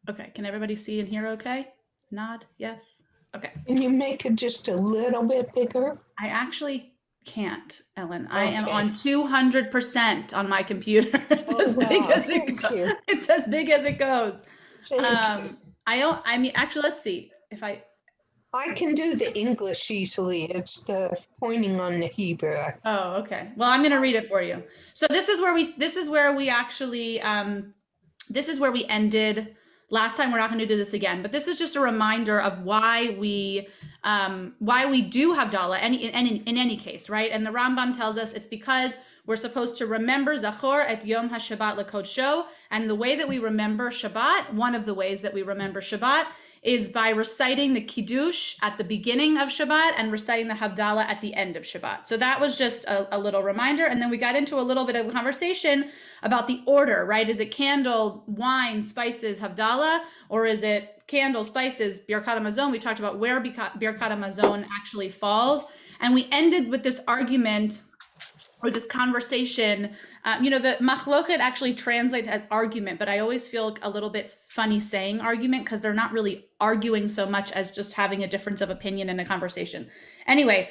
Okay, can everybody see and hear okay? Nod, yes? Okay. Can you make it just a little bit bigger? I actually can't, Ellen. I am Okay. on 200% on my computer. It's Oh, as big wow. as it Thank goes. you. It's as big as it goes. Thank you. I mean, actually, let's see if I can do the English easily. It's the pointing on the Hebrew. oh, okay. Well, I'm going to read it for you. So this is where we actually, this is where we ended last time. We're not going to do this again, but this is just a reminder of why we do have Dala in any case, right? And the Rambam tells us it's because we're supposed to remember Zachor et Yom HaShabbat LeKodsho, and the way that we remember Shabbat, one of the ways that we remember Shabbat, is by reciting the Kiddush at the beginning of Shabbat and reciting the Havdalah at the end of Shabbat. So that was just a little reminder. And then we got into a little bit of a conversation about the order, right? Is it candle, wine, spices, Havdalah, or is it candle, spices, Birkat HaMazon? We talked about where Birkat HaMazon actually falls. And we ended with this argument or this conversation. The machloket actually translates as argument, but I always feel a little bit funny saying argument because they're not really arguing so much as just having a difference of opinion in a conversation. Anyway,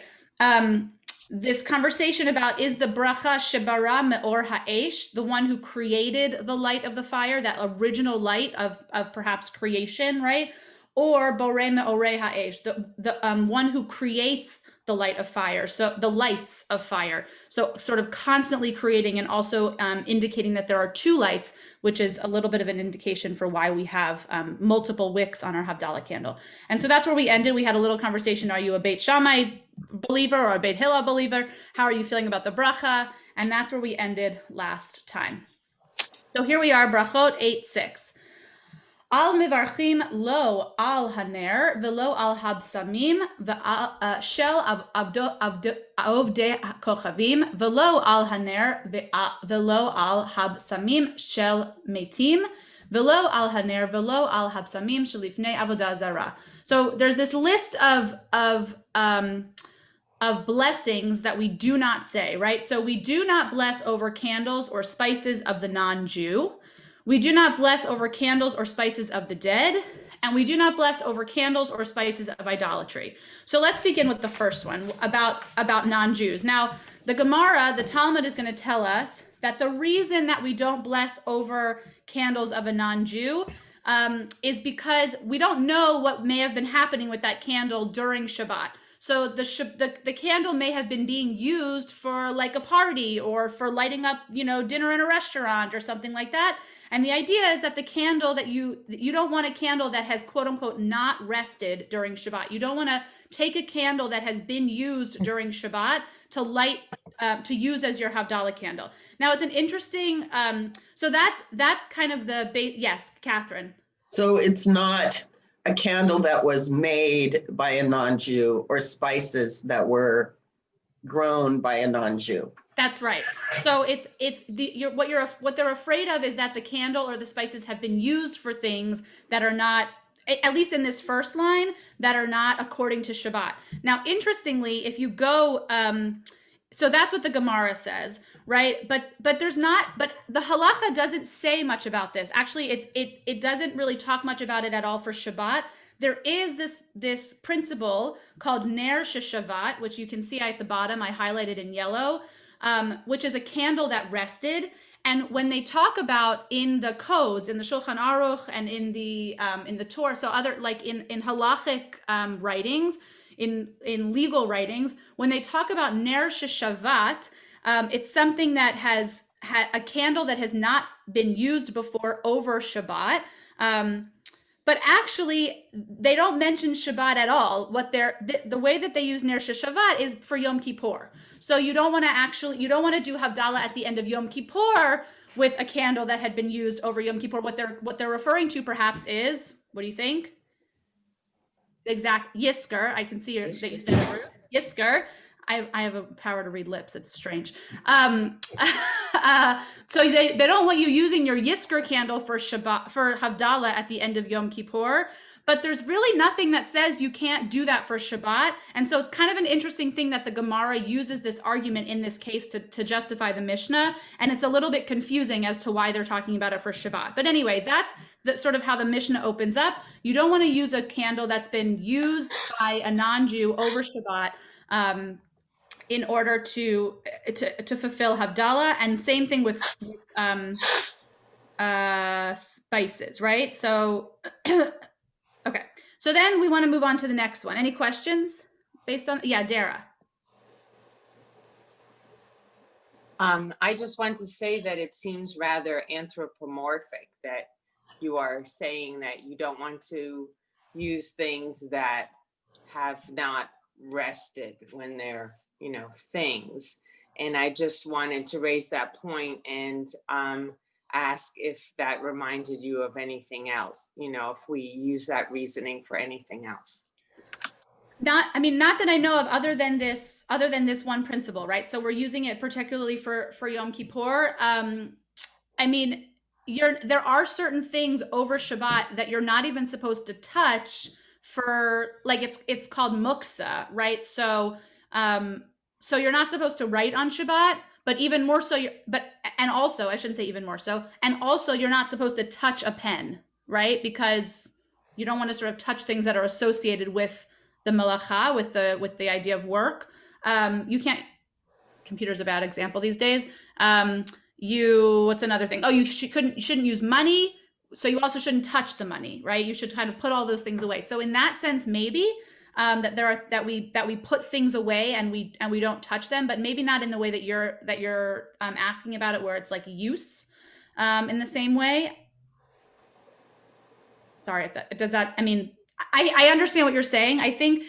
this conversation about is the bracha shebara me'or ha'esh, the one who created the light of the fire, that original light of perhaps creation, right? Or borei me'orei ha'esh, the one who creates the light of fire, so the lights of fire. So sort of constantly creating and also indicating that there are two lights, which is a little bit of an indication for why we have multiple wicks on our Havdalah candle. And so that's where we ended. We had a little conversation. Are you a Beit Shammai believer or a Beit Hillel believer? How are you feeling about the bracha? And that's where we ended last time. So here we are, brachot 8:6. Al mivarchim lo al haner velo al habsamim shel avdei kochavim velo al haner velo al habsamim shel metim velo al haner velo al habsamim shelifnei avodah zara. So there's this list of blessings that we do not say, right? So we do not bless over candles or spices of the non-Jew. We do not bless over candles or spices of the dead, and we do not bless over candles or spices of idolatry. So let's begin with the first one about non-Jews. Now, the Gemara, the Talmud, is going to tell us that the reason that we don't bless over candles of a non-Jew is because we don't know what may have been happening with that candle during Shabbat. So the candle may have been being used for like a party or for lighting up, dinner in a restaurant or something like that. And the idea is that the candle that you don't want a candle that has quote unquote not rested during Shabbat. You don't want to take a candle that has been used during Shabbat to light to use as your Havdalah candle. Now it's an interesting. So that's kind of the yes, Catherine. So it's not a candle that was made by a non-Jew or spices that were grown by a non-Jew. That's right. So what they're afraid of is that the candle or the spices have been used for things that are not, at least in this first line, that are not according to Shabbat. Now, interestingly, if you go, so that's what the Gemara says, right? But the halacha doesn't say much about this. Actually, it doesn't really talk much about it at all for Shabbat. There is this principle called Ner Sheshavat, which you can see at the bottom. I highlighted in yellow, which is a candle that rested. And when they talk about in the codes, in the Shulchan Aruch and in the Torah, so other like in halachic writings, in legal writings, when they talk about Ner Sheshavat, it's something that has had a candle that has not been used before over Shabbat. But actually, they don't mention Shabbat at all. The way that they use Ner Sheshavat is for Yom Kippur. So you don't want to do Havdalah at the end of Yom Kippur with a candle that had been used over Yom Kippur. What they're referring to perhaps is, what do you think? Exact Yisker. I can see that you said it. Yisker. I have a power to read lips. It's strange. So they don't want you using your Yisker candle for Shabbat, for Havdalah at the end of Yom Kippur. But there's really nothing that says you can't do that for Shabbat. And so it's kind of an interesting thing that the Gemara uses this argument in this case to justify the Mishnah. And it's a little bit confusing as to why they're talking about it for Shabbat. But anyway, the sort of how the Mishnah opens up. You don't want to use a candle that's been used by a non-Jew over Shabbat in order to fulfill Havdalah, and same thing with spices, right? So, okay. So then we want to move on to the next one. Any questions based on, yeah, Dara. I just want to say that it seems rather anthropomorphic that you are saying that you don't want to use things that have not rested when they're, things. And I just wanted to raise that point and ask if that reminded you of anything else, if we use that reasoning for anything else. Not that I know of, other than this one principle, right? So we're using it particularly for Yom Kippur. There are certain things over Shabbat that you're not even supposed to touch for, like, it's called muksa, right? So you're not supposed to write on Shabbat, but even more so, and also you're not supposed to touch a pen, right? Because you don't want to sort of touch things that are associated with the melacha, with the idea of work. You can't. Computer's a bad example these days. What's another thing? Oh, you shouldn't use money. So you also shouldn't touch the money, right? You should kind of put all those things away. So in that sense, maybe that we put things away and we don't touch them, but maybe not in the way that you're asking about it, where it's like use in the same way. Sorry if that does that. I understand what you're saying. I think,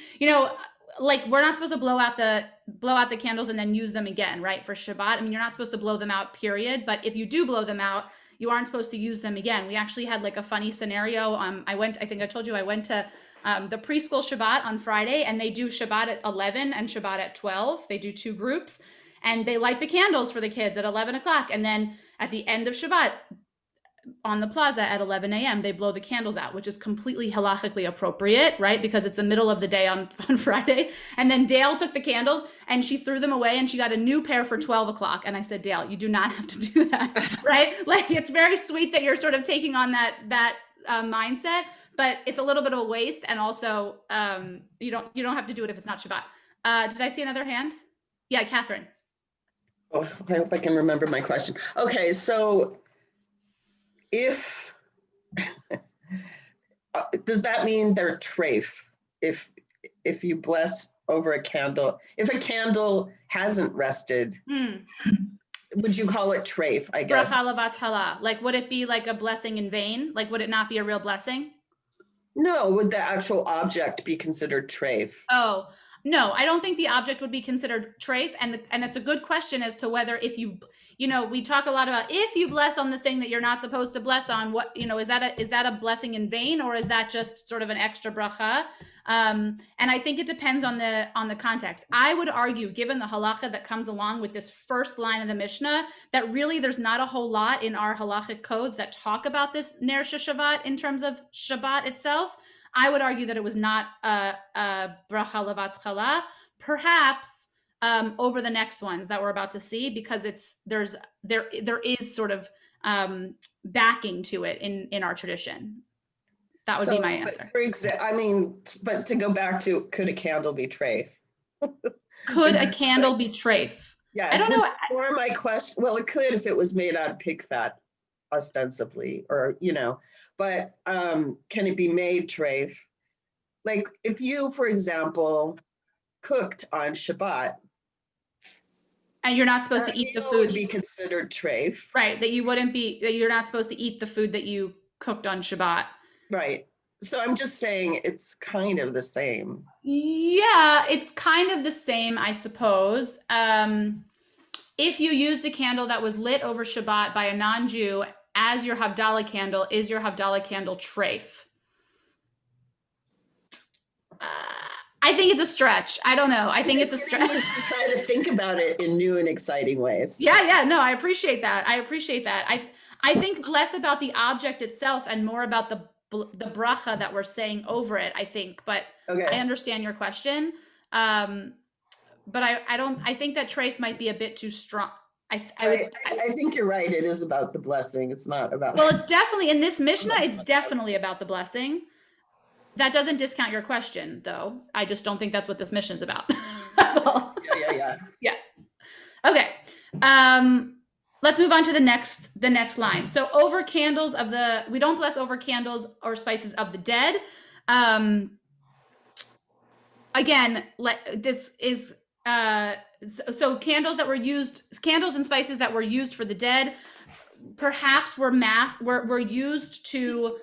like, we're not supposed to blow out the candles and then use them again, right? For Shabbat. You're not supposed to blow them out, period. But if you do blow them out, you aren't supposed to use them again. We actually had like a funny scenario. I think I told you I went to the preschool Shabbat on Friday, and they do Shabbat at 11 and Shabbat at 12. They do 2 groups, and they light the candles for the kids at 11 o'clock. And then at the end of Shabbat, on the plaza at 11 a.m., they blow the candles out, which is completely halachically appropriate, right? Because it's the middle of the day on Friday. And then Dale took the candles and she threw them away, and she got a new pair for 12 o'clock. And I said, Dale, you do not have to do that, right? Like, it's very sweet that you're sort of taking on that mindset, but it's a little bit of a waste. And also, you don't have to do it if it's not Shabbat. Did I see another hand? Yeah, Catherine. Oh, I hope I can remember my question. Okay, so if does that mean they're treif? If you bless over a candle, if a candle hasn't rested, would you call it treif? I guess. Bracha levatala. Like, would it be like a blessing in vain? Like, would it not be a real blessing? No, would the actual object be considered treif? Oh, no, I don't think the object would be considered treif. And it's a good question as to whether, if we talk a lot about if you bless on the thing that you're not supposed to bless on, what, is that a blessing in vain, or is that just sort of an extra bracha? And I think it depends on the context. I would argue, given the halacha that comes along with this first line of the Mishnah, that really there's not a whole lot in our halachic codes that talk about this ner Shabbat in terms of Shabbat itself. I would argue that it was not a bracha levatchala, perhaps over the next ones that we're about to see, because there is sort of backing to it in our tradition. That would be my answer. But to go back to, could a candle be treif? Could a candle be treif? Yeah, I don't know. Or my question, well, it could if it was made out of pig fat, ostensibly, or, but can it be made treif? Like, if you, for example, cooked on Shabbat, and you're not supposed to eat the food, would be considered treif, right? That you're not supposed to eat the food that you cooked on Shabbat, right? So I'm just saying it's kind of the same. Yeah, it's kind of the same, I suppose. If you used a candle that was lit over Shabbat by a non-Jew as your Havdalah candle, is your Havdalah candle treif? I think it's a stretch. I don't know. I think it's a stretch. To try to think about it in new and exciting ways. Yeah. No, I appreciate that. I think less about the object itself and more about the bracha that we're saying over it, I think. But okay. I understand your question. But I think that treif might be a bit too strong. I think you're right. It is about the blessing. It's not about. Well, it's definitely in this Mishnah, it's definitely about the blessing. That doesn't discount your question, though. I just don't think that's what this Mishnah is about. That's all. Yeah. Okay. Let's move on to the next line. So over candles of the, we don't bless over candles or spices of the dead. Again, this is so candles that were used, candles and spices that were used for the dead, perhaps were used to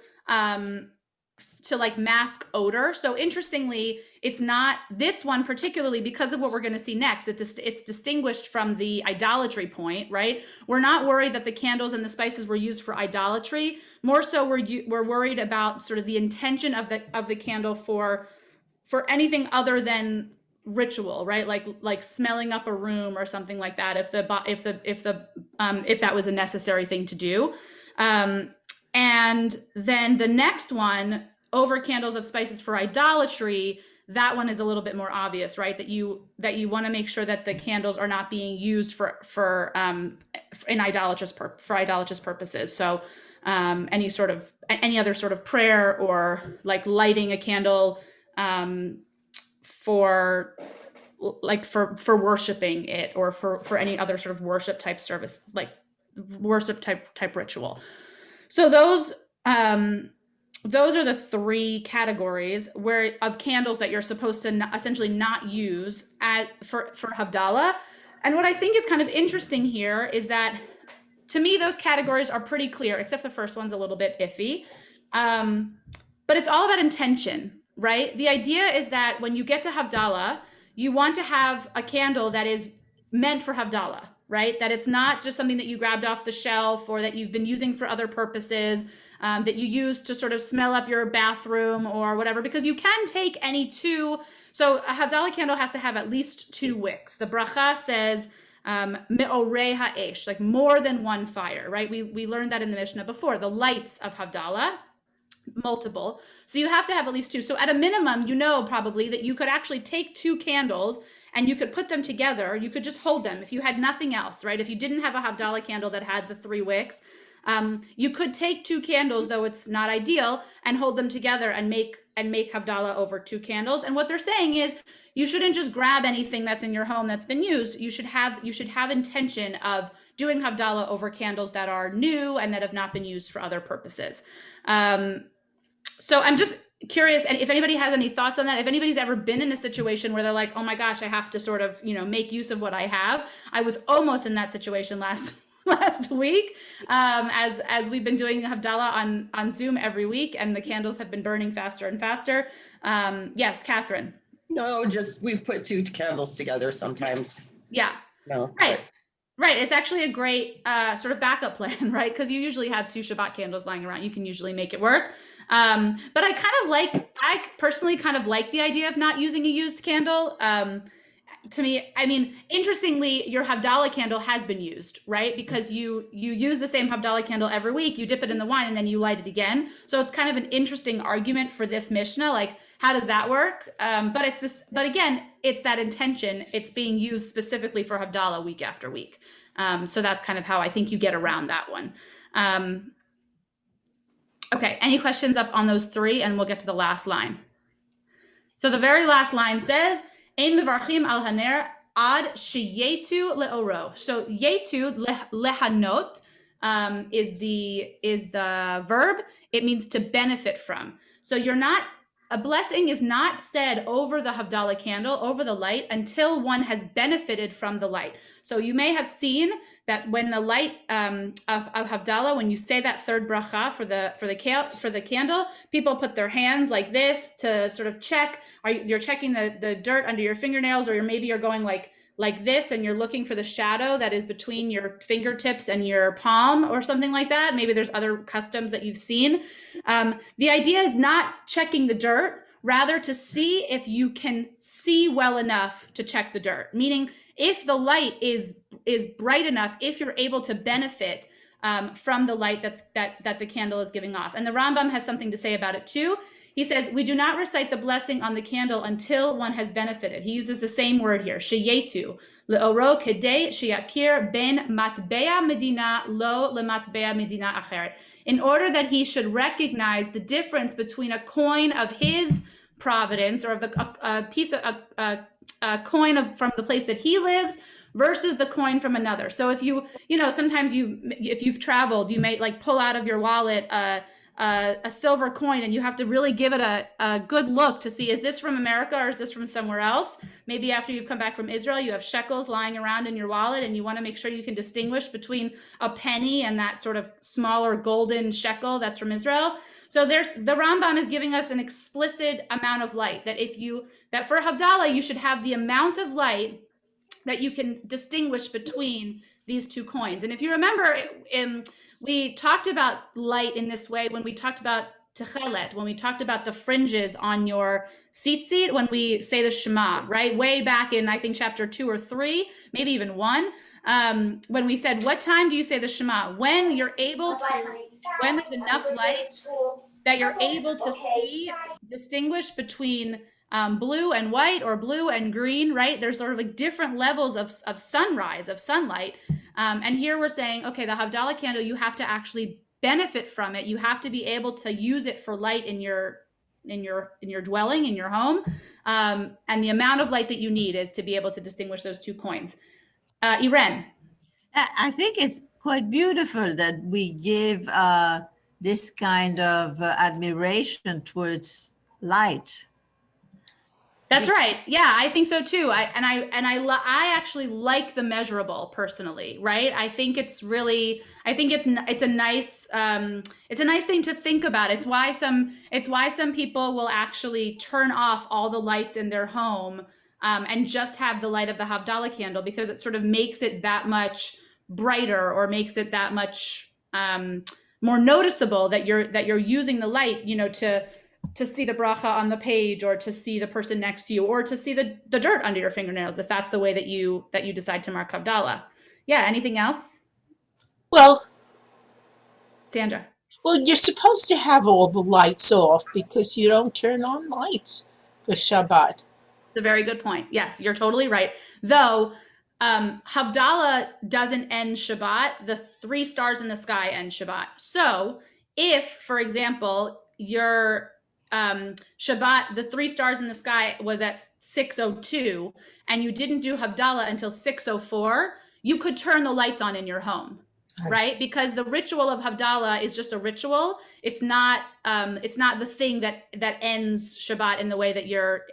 like mask odor. So interestingly, it's not this one particularly because of what we're going to see next. It's distinguished from the idolatry point, right? We're not worried that the candles and the spices were used for idolatry. More so, we're worried about sort of the intention of the candle for anything other than ritual, right? Like smelling up a room or something like that. If that was a necessary thing to do. And then the next one, over candles of spices for idolatry, that one is a little bit more obvious, right? That you want to make sure that the candles are not being used for idolatrous purposes. So any other sort of prayer or like lighting a candle for worshiping it, or for any other sort of worship type service, like worship type ritual. So those are the three categories of candles that you're supposed to essentially not use for Havdalah. And what I think is kind of interesting here is that, to me, those categories are pretty clear, except the first one's a little bit iffy. But it's all about intention, right? The idea is that when you get to Havdalah, you want to have a candle that is meant for Havdalah, right? That it's not just something that you grabbed off the shelf or that you've been using for other purposes, that you use to sort of smell up your bathroom or whatever, because you can take any two. So a Havdalah candle has to have at least 2 wicks. The bracha says, me'orei ha'esh, like more than one fire, right? We learned that in the Mishnah before, the lights of Havdalah, multiple. So you have to have at least 2. So at a minimum, probably that you could actually take 2 candles and you could put them together. You could just hold them if you had nothing else, right? If you didn't have a Havdalah candle that had the 3 wicks, you could take 2 candles, though it's not ideal, and hold them together and make Havdalah over 2 candles. And what they're saying is you shouldn't just grab anything that's in your home that's been used. You should have intention of doing Havdalah over candles that are new and that have not been used for other purposes. So I'm just curious, and if anybody has any thoughts on that, if anybody's ever been in a situation where they're like, oh my gosh, I have to sort of, make use of what I have. I was almost in that situation last week, as we've been doing Havdalah on Zoom every week, and the candles have been burning faster and faster. Yes, Catherine. No, just we've put 2 candles together sometimes. Yeah. No. Right. It's actually a great sort of backup plan, right? Because you usually have 2 Shabbat candles lying around. You can usually make it work. But I personally kind of like the idea of not using a used candle. To me, I mean, interestingly, your Havdalah candle has been used, right? Because you use the same Havdalah candle every week, you dip it in the wine, and then you light it again. So it's kind of an interesting argument for this Mishnah, like, how does that work? But again, it's that intention. It's being used specifically for Havdalah week after week. So that's kind of how I think you get around that one. Okay, any questions up on those 3? And we'll get to the last line. So the very last line says, Ein mevarchim al haner ad sheyetu leoro. So yetu, lehanot, is the verb. It means to benefit from. So a blessing is not said over the Havdalah candle, over the light, until one has benefited from the light. So you may have seen that when the light of Havdalah, when you say that 3rd bracha for the candle, people put their hands like this to sort of check. You're checking the dirt under your fingernails, or maybe you're going like this, and you're looking for the shadow that is between your fingertips and your palm or something like that. Maybe there's other customs that you've seen. The idea is not checking the dirt, rather to see if you can see well enough to check the dirt. Meaning, if the light is bright enough, if you're able to benefit from the light that the candle is giving off. And the Rambam has something to say about it too. He says, we do not recite the blessing on the candle until one has benefited. He uses the same word here, sheyetu, le'oro kedei sheyakir ben matbea medina lo lematbea medina acheret. In order that he should recognize the difference between a coin of his providence, or of a piece of a coin from the place that he lives, versus the coin from another. So if sometimes if you've traveled, you may like pull out of your wallet a silver coin, and you have to really give it a good look to see, is this from America or is this from somewhere else? Maybe after you've come back from Israel, you have shekels lying around in your wallet, and you want to make sure you can distinguish between a penny and that sort of smaller golden shekel that's from Israel. So the Rambam is giving us an explicit amount of light, that for Havdalah, you should have the amount of light that you can distinguish between these two coins. And if you remember, we talked about light in this way when we talked about techelet, when we talked about the fringes on your seat, when we say the Shema, right? Way back in, I think, chapter 2 or 3, maybe even 1, when we said, what time do you say the Shema? When there's enough light that you're able to distinguish between blue and white, or blue and green, right? There's sort of like different levels of sunrise, of sunlight. And here we're saying, okay, the Havdalah candle, you have to actually benefit from it. You have to be able to use it for light in your dwelling, in your home. And the amount of light that you need is to be able to distinguish those two coins. Irene. I think it's quite beautiful that we give this kind of admiration towards light. That's right. Yeah, I think so too. I actually like the measurable personally, right? I think it's a nice thing to think about. It's why some people will actually turn off all the lights in their home and just have the light of the Havdalah candle, because it sort of makes it that much brighter, or makes it that much more noticeable that you're using the light, to see the bracha on the page, or to see the person next to you, or to see the dirt under your fingernails, if that's the way that you decide to mark Havdalah. Yeah, anything else? Well, Sandra. well, you're supposed to have all the lights off because you don't turn on lights for Shabbat. It's a very good point. Yes, you're totally right. Though, Havdalah doesn't end Shabbat. The 3 stars in the sky end Shabbat. So if, for example, your Shabbat, the 3 stars in the sky was at 6:02, and you didn't do Havdalah until 6:04, you could turn the lights on in your home, right? Because the ritual of Havdalah is just a ritual. It's not the thing that ends Shabbat in the way that you're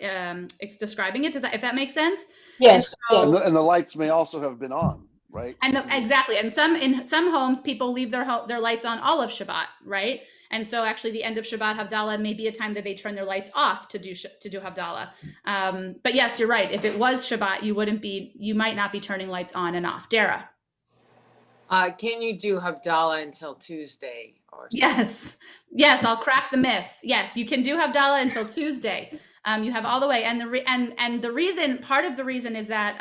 describing it. If that makes sense? Yes, And yes. And the lights may also have been on, right? Exactly. And in some homes, people leave their lights on all of Shabbat, right? And so actually the end of Shabbat Havdalah may be a time that they turn their lights off to do Havdalah. But yes, you're right. If it was Shabbat, you might not be turning lights on and off. Dara. Can you do Havdalah until Tuesday or something? Yes, I'll crack the myth. Yes, you can do Havdalah until Tuesday. You have all the way. And the reason, part of the reason is that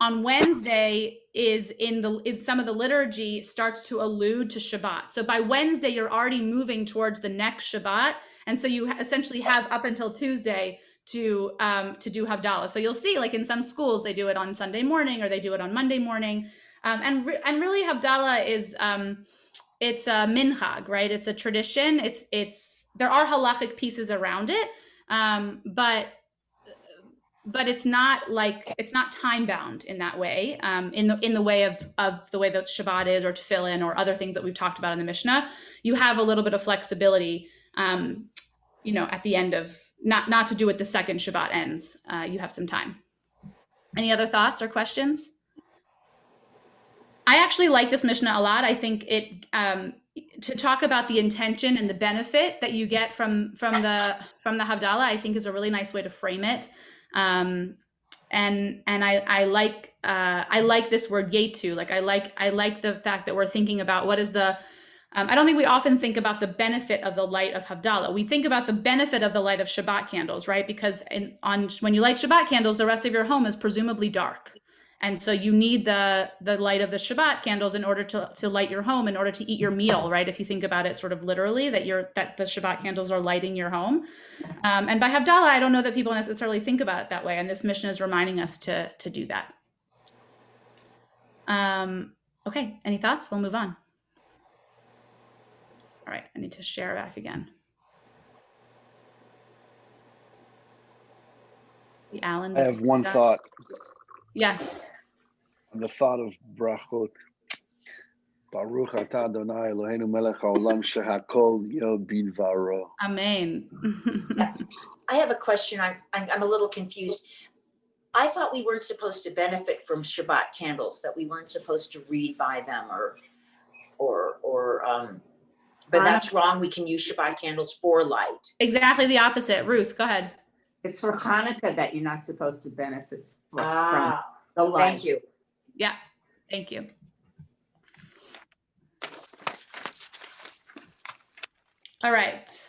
on Wednesday is some of the liturgy starts to allude to Shabbat. So by Wednesday, you're already moving towards the next Shabbat. And so you essentially have up until Tuesday to do Havdalah. So you'll see, like in some schools, they do it on Sunday morning, or they do it on Monday morning. And really Havdalah is, it's a minhag, right? It's a tradition. There are halachic pieces around it. But it's not time bound in that way, in the way of the way that Shabbat is, or tefillin, or other things that we've talked about in the Mishnah. You have a little bit of flexibility, at the end of not to do it the second Shabbat ends. You have some time. Any other thoughts or questions? I actually like this Mishnah a lot. I think it to talk about the intention and the benefit that you get from the Havdalah, I think is a really nice way to frame it. And I like this word yetu. Like I like the fact that we're thinking about what is the I don't think we often think about the benefit of the light of Havdalah. We think about the benefit of the light of Shabbat candles, right? Because when you light Shabbat candles, the rest of your home is presumably dark. And so you need the light of the Shabbat candles in order to light your home, in order to eat your meal, right? If you think about it sort of literally, that the Shabbat candles are lighting your home. And by Havdalah, I don't know that people necessarily think about it that way. And this Mishnah is reminding us to do that. Okay, any thoughts? We'll move on. All right, I need to share back again. The Allen. I have one thought. Yeah. The thought of brachot. Baruch atah Adonai Eloheinu melech haolam shehakol yod bidvaro. Amen. I have a question. I'm a little confused. I thought we weren't supposed to benefit from Shabbat candles, that we weren't supposed to read by them but that's wrong. We can use Shabbat candles for light. Exactly the opposite. Ruth, go ahead. It's for Hanukkah that you're not supposed to benefit from the light. Thank you. Yeah, thank you. All right.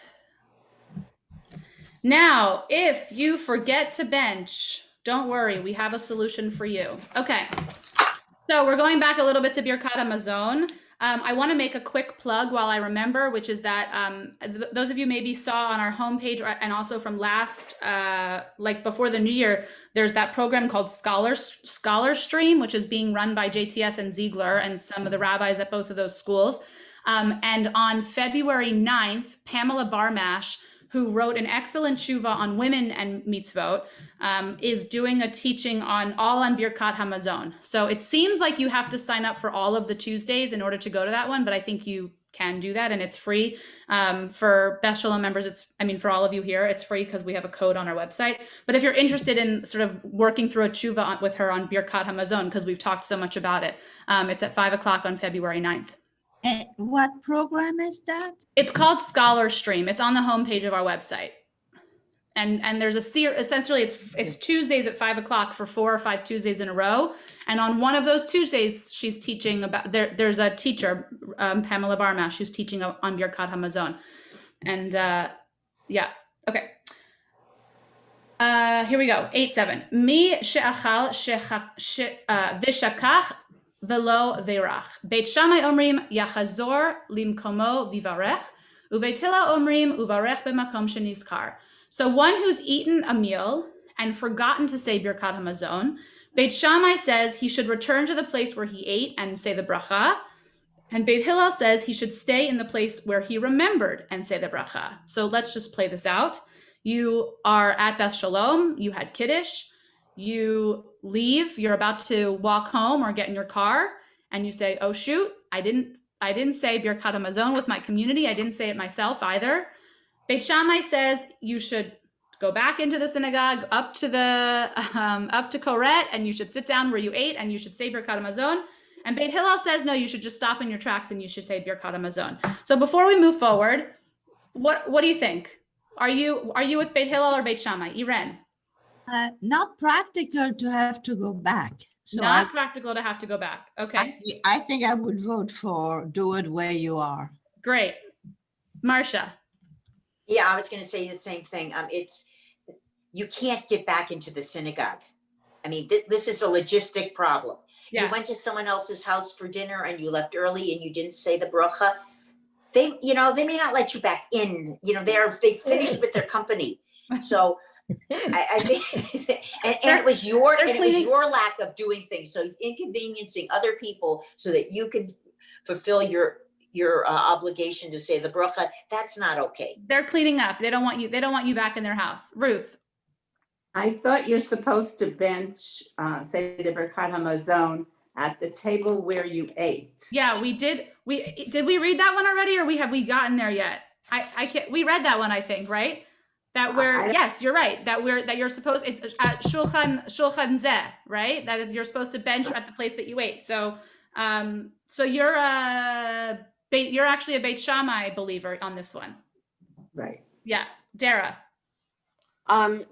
Now, if you forget to bench, don't worry, we have a solution for you. Okay, so we're going back a little bit to Birkat HaMazon. I want to make a quick plug while I remember, which is that those of you maybe saw on our homepage and also from last, like before the new year, there's that program called Scholar Stream, which is being run by JTS and Ziegler and some of the rabbis at both of those schools. And on February 9th, Pamela Barmash, who wrote an excellent tshuva on women and mitzvot, is doing a teaching on Birkat HaMazon. So it seems like you have to sign up for all of the Tuesdays in order to go to that one, but I think you can do that and it's free. For Beth Sholom members, for all of you here, it's free because we have a code on our website. But if you're interested in sort of working through a tshuva with her on Birkat HaMazon, because we've talked so much about it, it's at 5 o'clock on February 9th. And what program is that? It's called Scholar Stream. It's on the homepage of our website. And there's essentially it's Tuesdays at 5 o'clock for 4 or 5 Tuesdays in a row. And on one of those Tuesdays, she's teaching about, there's a teacher, Pamela Barmash, who's teaching on Birkat HaMazon. And yeah, okay. Here we go, 8-7. Mi she'achal v'shakach velo verach. Beit Shammai omrim yachazor limkomo vivarech, uveit Hillel omrim uvarech b'makom shenizkar. So one who's eaten a meal and forgotten to say Birkat HaMazon, Beit Shammai says he should return to the place where he ate and say the bracha, and Beit Hillel says he should stay in the place where he remembered and say the bracha. So let's just play this out. You are at Beth Sholom, you had Kiddush, you leave, you're about to walk home or get in your car, and you say, oh shoot, I didn't say Birkat HaMazon with my community, I didn't say it myself either. Beit Shammai says you should go back into the synagogue, up to Koret, and you should sit down where you ate, and you should say Birkat HaMazon. And Beit Hillel says, no, you should just stop in your tracks and you should say Birkat HaMazon. So before we move forward, what do you think? Are you with Beit Hillel or Beit Shammai? Iren? Not practical to have to go back. So Not practical to have to go back. Okay. I think I would vote for do it where you are. Great. Marcia? Yeah, I was going to say the same thing. You can't get back into the synagogue. I mean, this is a logistic problem. Yeah. You went to someone else's house for dinner and you left early and you didn't say the bracha. They may not let you back in. They finished with their company. So I think, and it was your lack of doing things. So inconveniencing other people so that you could fulfill your obligation to say the bracha, that's not okay. They're cleaning up. They don't want you back in their house. Ruth? I thought you're supposed to bench, say the Birkat HaMazon at the table where you ate. Yeah, we did. Did we read that one already, or have we gotten there yet? I can't. We read that one, I think, right? That yes, you're right. That you're supposed. It's at shulchan zeh, right? That you're supposed to bench at the place that you ate. So, so you're actually a Beit Shammai believer on this one. Right. Yeah, Dara.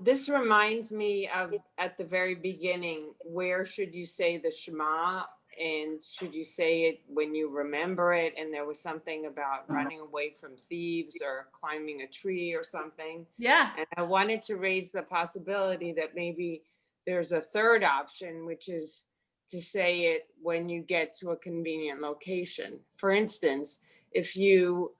This reminds me of at the very beginning, where should you say the Shema, and should you say it when you remember it? And there was something about running away from thieves or climbing a tree or something. Yeah. And I wanted to raise the possibility that maybe there's a third option, which is to say it when you get to a convenient location. For instance, if you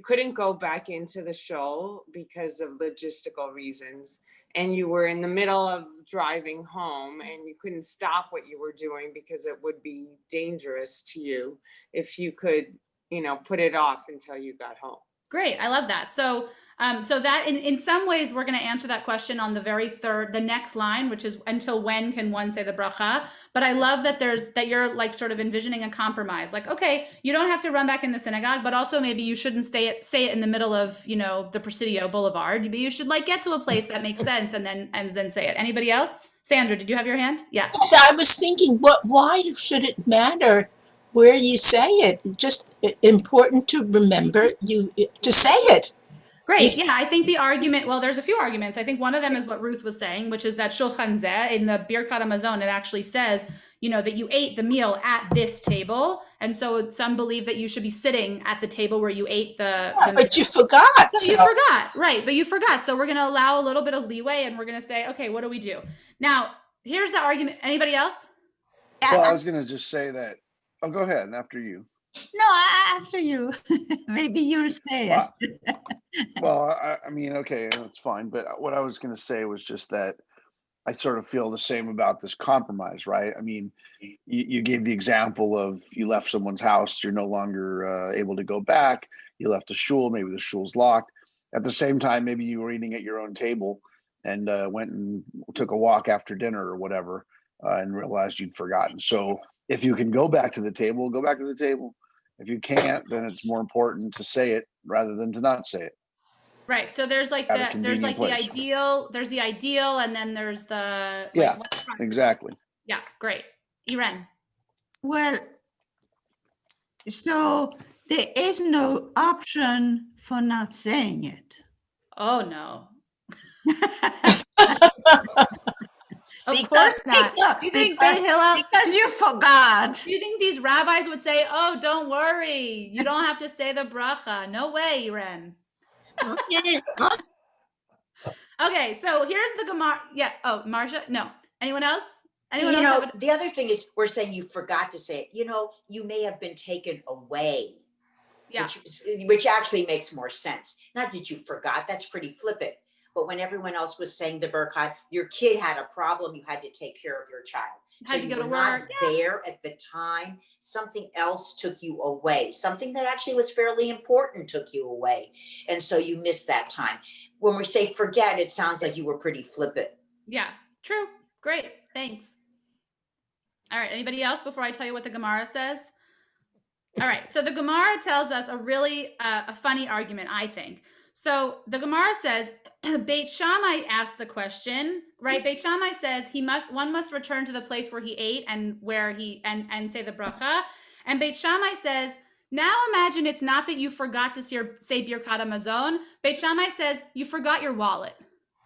couldn't go back into the shul because of logistical reasons, and you were in the middle of driving home and you couldn't stop what you were doing because it would be dangerous to you, if you could, put it off until you got home. Great, I love that. So that in some ways we're going to answer that question on the next line, which is until when can one say the bracha? But I love that you're like sort of envisioning a compromise. Like, okay, you don't have to run back in the synagogue, but also maybe you shouldn't say it in the middle of the Presidio Boulevard. Maybe you should like get to a place that makes sense and then say it. Anybody else? Sandra, did you have your hand? Yeah. Yes, I was thinking, why should it matter where you say it? Just important to remember to say it. Great. Yeah, I think the argument, well, there's a few arguments. I think one of them is what Ruth was saying, which is that Shulchan Zeh, in the Birkat HaMazon, it actually says, that you ate the meal at this table. And so some believe that you should be sitting at the table where you ate the But you forgot. You forgot, right. But you forgot. So we're going to allow a little bit of leeway and we're going to say, okay, what do we do? Now, here's the argument. Anybody else? Well, I was going to just say that. Oh, go ahead. After you. No, after you. Maybe you'll say it. Well, I mean, okay, that's fine. But what I was going to say was just that I sort of feel the same about this compromise, right? I mean, you gave the example of you left someone's house, you're no longer able to go back. You left a shul, maybe the shul's locked. At the same time, maybe you were eating at your own table and went and took a walk after dinner or whatever and realized you'd forgotten. So if you can go back to the table, go back to the table. If you can't, then it's more important to say it rather than to not say it. Right. So there's like the ideal, and then there's the exactly. Yeah, great. Irene. Well, so there is no option for not saying it. Oh no. Of course not. Do you think because you forgot. Do you think these rabbis would say, "Oh, don't worry, you don't have to say the bracha"? No way, Irene. Okay, so here's the Gemara. Yeah. Oh, Marcia. No. Anyone else? The other thing is we're saying you forgot to say it. You may have been taken away. Yeah. Which actually makes more sense. Not that you forgot. That's pretty flippant. But when everyone else was saying the Birkat, your kid had a problem. You had to take care of your child. Had to go to work. Not there at the time. Something else took you away. Something that actually was fairly important took you away. And so you missed that time. When we say forget, it sounds like you were pretty flippant. Yeah, true. Great. Thanks. All right. Anybody else before I tell you what the Gemara says? All right. So the Gemara tells us a really a funny argument, I think. So the Gemara says, Beit Shammai asked the question, right? Beit Shammai says one must return to the place where he ate and where and say the bracha. And Beit Shammai says, now imagine it's not that you forgot to say Birkat HaMazon. Beit Shammai says you forgot your wallet,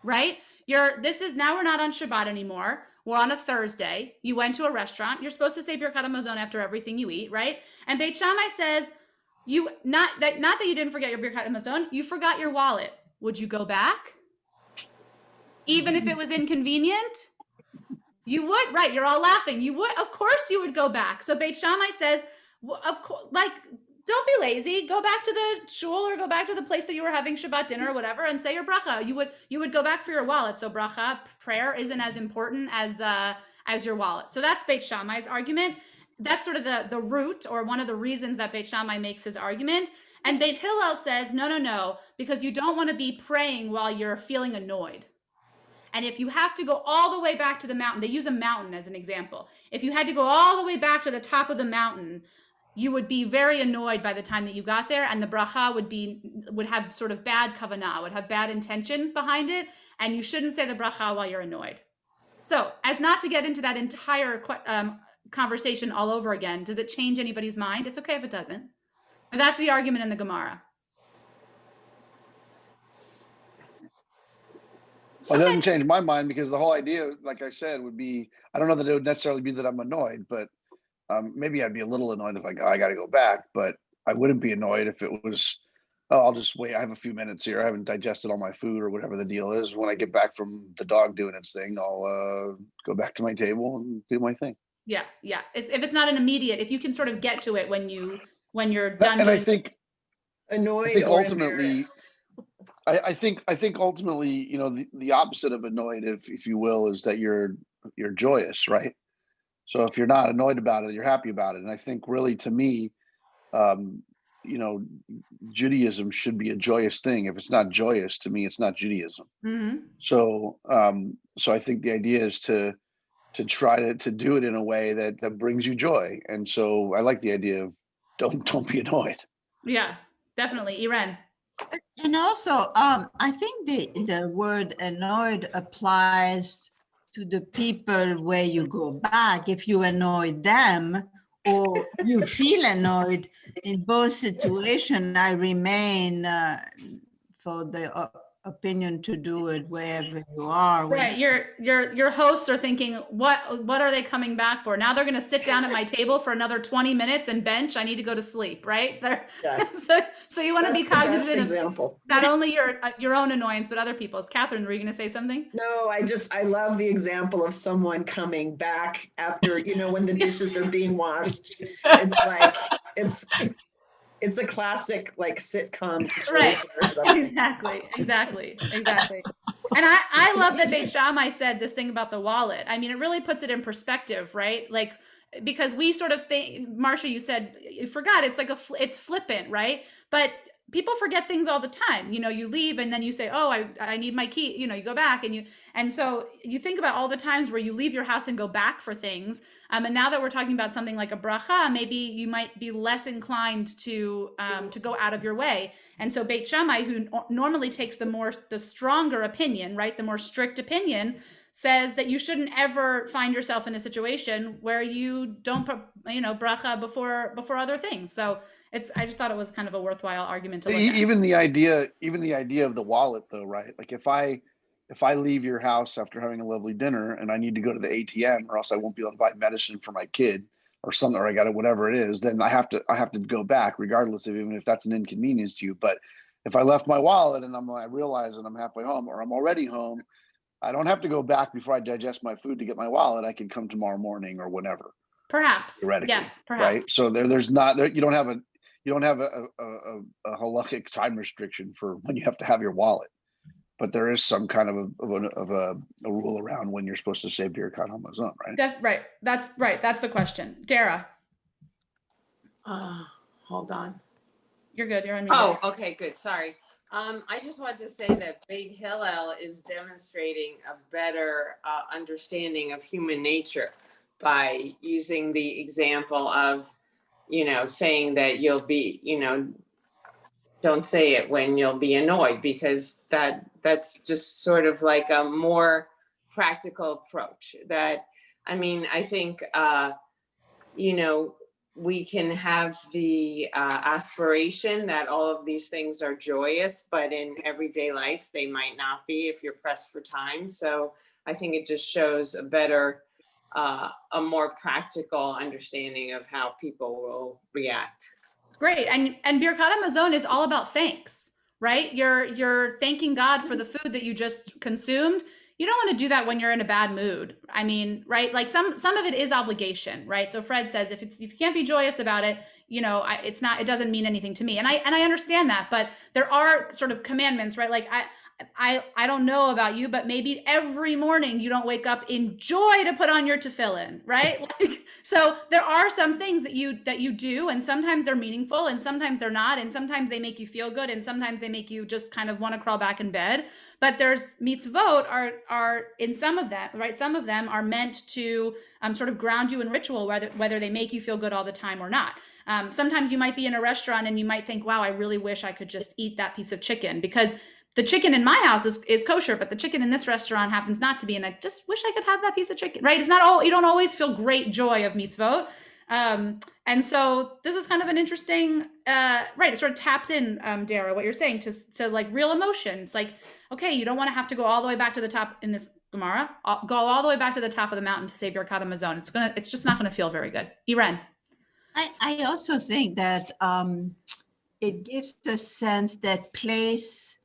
right? Now we're not on Shabbat anymore. We're on a Thursday. You went to a restaurant. You're supposed to say Birkat HaMazon after everything you eat, right? And Beit Shammai says, not that you didn't forget your Birkat HaMazon, you forgot your wallet. Would you go back? Even if it was inconvenient? You would, right? You're all laughing. You would, of course you would go back. So Beit Shammai says, of course, don't be lazy. Go back to the shul or go back to the place that you were having Shabbat dinner or whatever and say your bracha. You would go back for your wallet. So bracha, prayer, isn't as important as your wallet. So that's Beit Shammai's argument. That's sort of the root or one of the reasons that Beit Shammai makes his argument. And Beit Hillel says, no, because you don't want to be praying while you're feeling annoyed. And if you have to go all the way back to the mountain, they use a mountain as an example. If you had to go all the way back to the top of the mountain, you would be very annoyed by the time that you got there, and the bracha would have sort of bad kavanah, would have bad intention behind it, and you shouldn't say the bracha while you're annoyed. So, as not to get into that entire conversation all over again, does it change anybody's mind? It's okay if it doesn't. But that's the argument in the Gemara. Well, it doesn't change my mind because the whole idea, like I said, would be, I don't know that it would necessarily be that I'm annoyed, but maybe I'd be a little annoyed if I got to go back, but I wouldn't be annoyed if it was Oh, I'll just wait. I have a few minutes here. I haven't digested all my food or whatever the deal is. When I get back from the dog doing its thing, I'll go back to my table and do my thing. Yeah, yeah. If it's not an immediate, if you can sort of get to it when you're done And I doing. think Annoyed or ultimately, embarrassed. I think ultimately, you know, the opposite of annoyed, if you will, is that you're joyous, right? So if you're not annoyed about it, you're happy about it. And I think really, to me, um, you know, Judaism should be a joyous thing. If it's not joyous, to me, it's not Judaism. Mhm. So so I think the idea is to try to do it in a way that brings you joy. And so I like the idea of don't be annoyed. Yeah, definitely. Iren. And also, I think the word annoyed applies to the people where you go back. If you annoy them or you feel annoyed, in both situations, I remain for the opinion to do it wherever you are. Right. Your hosts are thinking, what are they coming back for? Now they're going to sit down at my table for another 20 minutes and bench. I need to go to sleep, right? Yes. So you want to be That's the best cognizant of example. not only your own annoyance, but other people's. Catherine, were you going to say something? No, I love the example of someone coming back after, you know, when the dishes are being washed. It's like, it's a classic like sitcom situation or something. Exactly. And I love that Beit Shammai said this thing about the wallet. I mean, it really puts it in perspective, right? Like, because we sort of think, Marcia, you said, you forgot, it's like it's flippant, right? But people forget things all the time. You know, you leave and then you say, oh, I need my key. You know, you go back and so you think about all the times where you leave your house and go back for things. And now that we're talking about something like a bracha, maybe you might be less inclined to go out of your way. And so Beit Shammai, who normally takes the stronger opinion, right, the more strict opinion, says that you shouldn't ever find yourself in a situation where you don't put, you know, bracha before other things. So I just thought it was kind of a worthwhile argument to look at. Even the idea of the wallet, though, right? Like if I leave your house after having a lovely dinner and I need to go to the ATM, or else I won't be able to buy medicine for my kid or something, or I got to whatever it is, then I have to go back, regardless of even if that's an inconvenience to you. But if I left my wallet and I realize that I'm halfway home or I'm already home, I don't have to go back before I digest my food to get my wallet. I can come tomorrow morning or whenever. Perhaps. Theoretically, Yes, perhaps. right? So there's not there. You don't have a halakhic time restriction for when you have to have your wallet, but there is some kind of a rule around when you're supposed to say Birkat Hamazon, right? Right. That's right. That's the question. Dara. Hold on. You're good. You're on mute. Oh, okay, good. Sorry. I just wanted to say that Beit Hillel is demonstrating a better understanding of human nature by using the example of, you know, saying that you'll be, you know, don't say it when you'll be annoyed, because that's just sort of like a more practical approach. That, I mean, I think, you know, we can have the aspiration that all of these things are joyous, but in everyday life, they might not be if you're pressed for time. So I think it just shows a better, a more practical understanding of how people will react. Great. And Birkat Hamazon is all about thanks, right? You're thanking God for the food that you just consumed. You don't want to do that when you're in a bad mood. I mean, right? Like some of it is obligation, right? So Fred says if you can't be joyous about it, you know, it doesn't mean anything to me. And I understand that, but there are sort of commandments, right? Like I don't know about you, but maybe every morning you don't wake up in joy to put on your tefillin, right? Like, so there are some things that you do, and sometimes they're meaningful, and sometimes they're not, and sometimes they make you feel good, and sometimes they make you just kind of want to crawl back in bed. But there's mitzvot are in some of them, right? Some of them are meant to sort of ground you in ritual, whether they make you feel good all the time or not. Sometimes you might be in a restaurant and you might think, wow, I really wish I could just eat that piece of chicken, because the chicken in my house is kosher, but the chicken in this restaurant happens not to be. And I just wish I could have that piece of chicken, right? It's not all, you don't always feel great joy of mitzvot. And so this is kind of an interesting, right. It sort of taps in, Dara, what you're saying to like real emotions. Like, okay, you don't want to have to go all the way back to the top in this Gemara, go all the way back to the top of the mountain to say Birkat Hamazon. It's just not going to feel very good. Iren. I also think that it gives the sense that place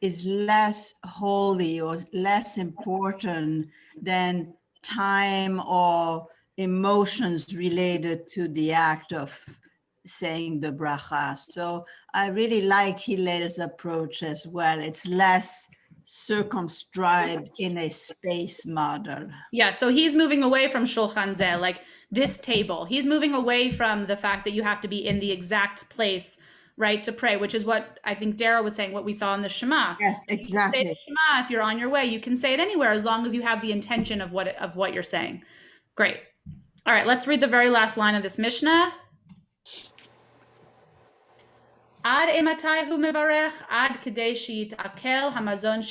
is less holy or less important than time or emotions related to the act of saying the bracha. So I really like Hillel's approach as well. It's less circumscribed in a space model. Yeah, so he's moving away from Shulchan Zeh, like this table. He's moving away from the fact that you have to be in the exact place, right, to pray, which is what I think Dara was saying, what we saw in the Shema. Yes, Say exactly. the Shema if you're on your way. You can say it anywhere as long as you have the intention of what you're saying. Great. All right, let's read the very last line of this Mishnah. Ad ematai hu mevarech ad kedei sheyitakel hamazon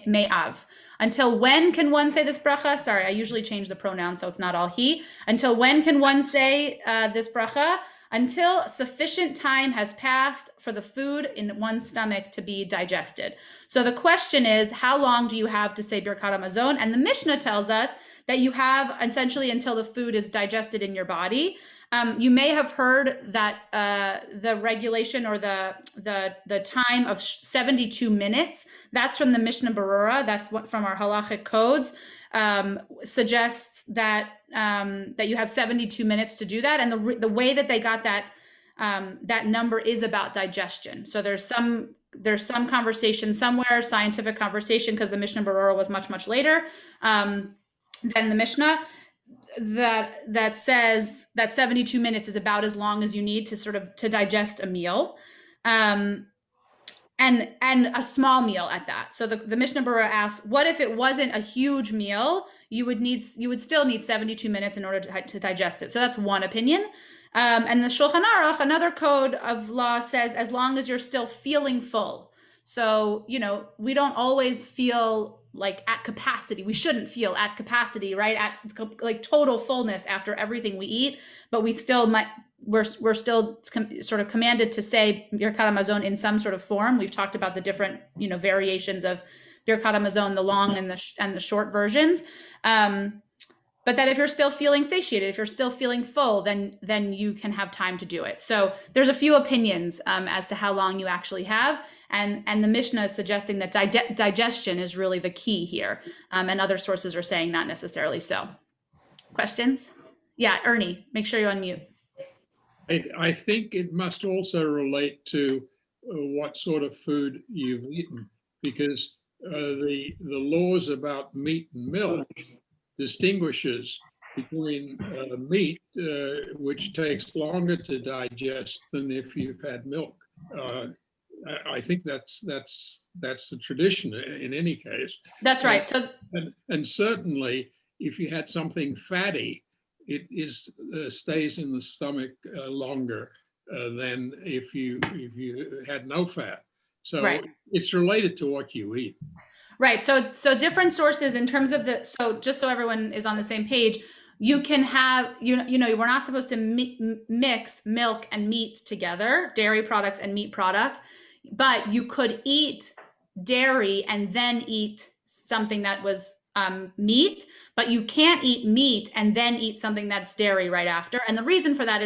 me'av. Until when can one say this bracha? Sorry, I usually change the pronoun, so it's not all he. Until when can one say this bracha? Until sufficient time has passed for the food in one's stomach to be digested. So the question is, how long do you have to say Birkat Hamazon? And the Mishnah tells us that you have essentially until the food is digested in your body. You may have heard that the regulation or the time of 72 minutes, that's from the Mishnah Berurah, that's what from our halachic codes, suggests that that you have 72 minutes to do that. And the way that they got that that number is about digestion. So there's some conversation somewhere, scientific conversation, because the Mishnah Berurah was much later than the Mishnah, that says that 72 minutes is about as long as you need to to digest a meal, and a small meal at that. So the Mishnah Berurah asks, what if it wasn't a huge meal? You would still need 72 minutes in order to digest it. So that's one opinion. And the Shulchan Aruch, another code of law, says as long as you're still feeling full. So, we don't always feel like at capacity. We shouldn't feel at capacity, right? At like total fullness after everything we eat, but we're still sort of commanded to say Birkat Hamazon in some sort of form. We've talked about the different, variations of Birkat Hamazon, the long and the short versions. But that if you're still feeling satiated, if you're still feeling full, then you can have time to do it. So there's a few opinions as to how long you actually have. And the Mishnah is suggesting that digestion is really the key here. And other sources are saying not necessarily so. Questions? Yeah, Ernie, make sure you unmute. I think it must also relate to what sort of food you've eaten, because the laws about meat and milk distinguishes between meat, which takes longer to digest than if you've had milk. I think that's the tradition in any case. That's right. So and certainly, if you had something fatty, it stays in the stomach longer than if you had no fat. So right. It's related to what you eat. Right. So different sources in terms of so just so everyone is on the same page, you can have, we're not supposed to mix milk and meat together, dairy products and meat products, but you could eat dairy and then eat something that was meat, but you can't eat meat and then eat something that's dairy right after. And the reason for that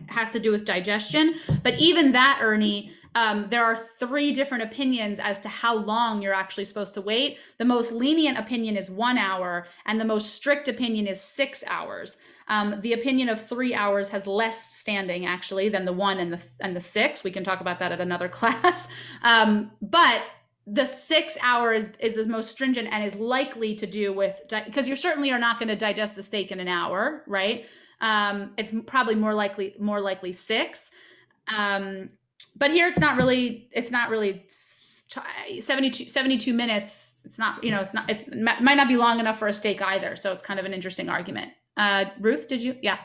has to do with digestion. But even that, Ernie, there are 3 different opinions as to how long you're actually supposed to wait. The most lenient opinion is 1 hour, and the most strict opinion is 6 hours. The opinion of 3 hours has less standing actually than the 1 and the 6. We can talk about that at another class. But the 6 hours is the most stringent and is likely to do with, because you certainly are not going to digest the steak in an hour, right? It's probably more likely 6. But here it's not really 72 minutes. It's not, it might not be long enough for a steak either. So it's kind of an interesting argument. Ruth, did you? Yeah.